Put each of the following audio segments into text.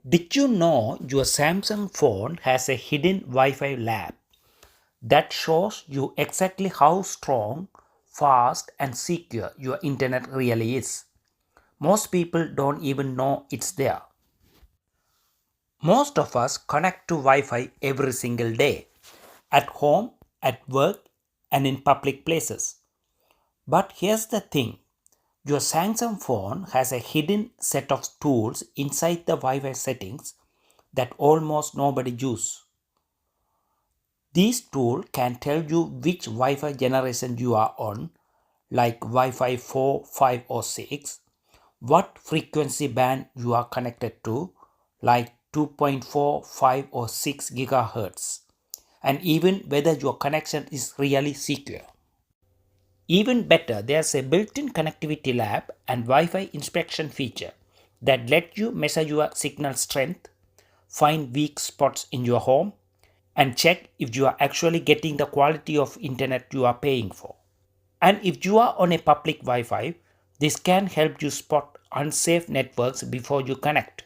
Did you know your Samsung phone has a hidden Wi-Fi lab that shows you exactly how strong, fast and secure your internet really is? Most people don't even know it's there. Most of us connect to Wi-Fi every single day, at home, at work and in public places. But here's the thing. Your Samsung phone has a hidden set of tools inside the Wi-Fi settings that almost nobody uses. These tools can tell you which Wi-Fi generation you are on, like Wi-Fi 4, 5 or 6, what frequency band you are connected to, like 2.4, 5 or 6 GHz, and even whether your connection is really secure. Even better, there's a built-in connectivity lab and Wi-Fi inspection feature that let you measure your signal strength, find weak spots in your home, and check if you are actually getting the quality of internet you are paying for. And if you are on a public Wi-Fi, this can help you spot unsafe networks before you connect.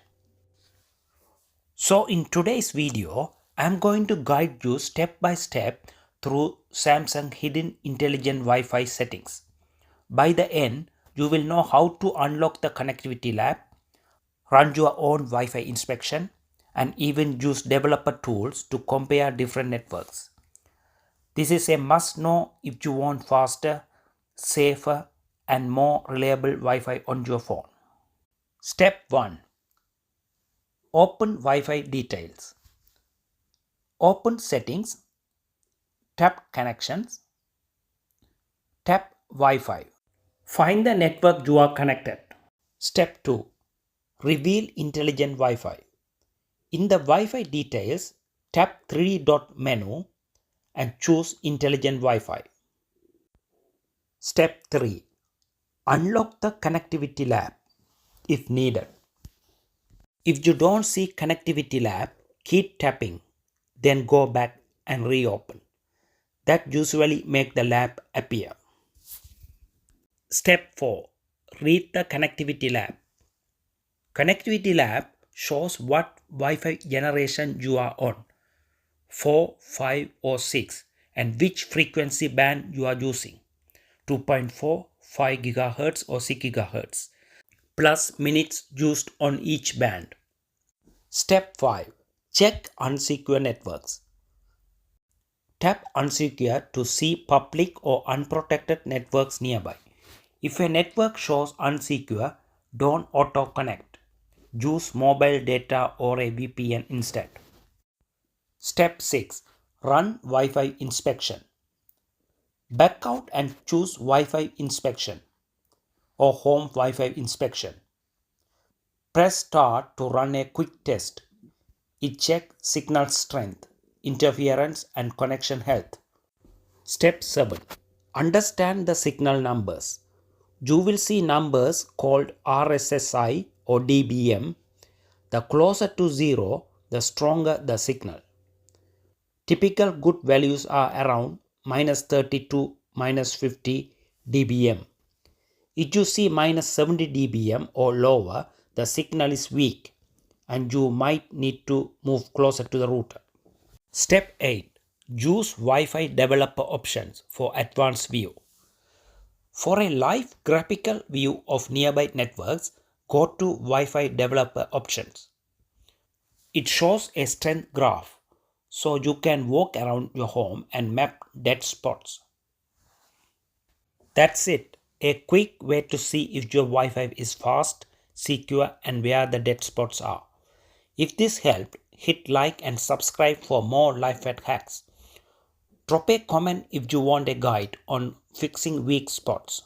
So in today's video, I'm going to guide you step by step through Samsung hidden intelligent Wi-Fi settings. By the end, you will know how to unlock the connectivity lab, run your own Wi-Fi inspection, and even use developer tools to compare different networks. This is a must-know if you want faster, safer, and more reliable Wi-Fi on your phone. Step 1. Open Wi-Fi details. Open Settings, tap Connections, tap Wi-Fi. Find the network you are connected. Step 2. Reveal Intelligent Wi-Fi. In the Wi-Fi details, tap 3-dot menu and choose Intelligent Wi-Fi. Step 3. Unlock the connectivity lab if needed. If you don't see connectivity lab, keep tapping, then go back and reopen. That usually makes the lab appear. Step 4. Read the connectivity lab. Connectivity lab shows what Wi-Fi generation you are on, 4, 5 or 6, and which frequency band you are using, 2.4, 5 GHz or 6 GHz, plus minutes used on each band. Step 5. Check unsecure networks. Tap unsecure to see public or unprotected networks nearby. If a network shows unsecure, don't auto-connect. Use mobile data or a VPN instead. Step 6. Run Wi-Fi inspection. Back out and choose Wi-Fi inspection or home Wi-Fi inspection. Press start to run a quick test. It checks signal strength, interference and connection health. Step 7. Understand the signal numbers. You will see numbers called RSSI or dBm. The closer to 0, the stronger the signal. Typical good values are around -30 to -50 dBm. If you see -70 dBm or lower, the signal is weak and you might need to move closer to the router. Step 8. Use Wi-Fi developer options for advanced view. For a live graphical view of nearby networks, go to Wi-Fi developer options. It shows a strength graph, so you can walk around your home and map dead spots. That's it. A quick way to see if your Wi-Fi is fast, secure and where the dead spots are. If this helped, hit like and subscribe for more life hacks. Drop a comment if you want a guide on fixing weak spots.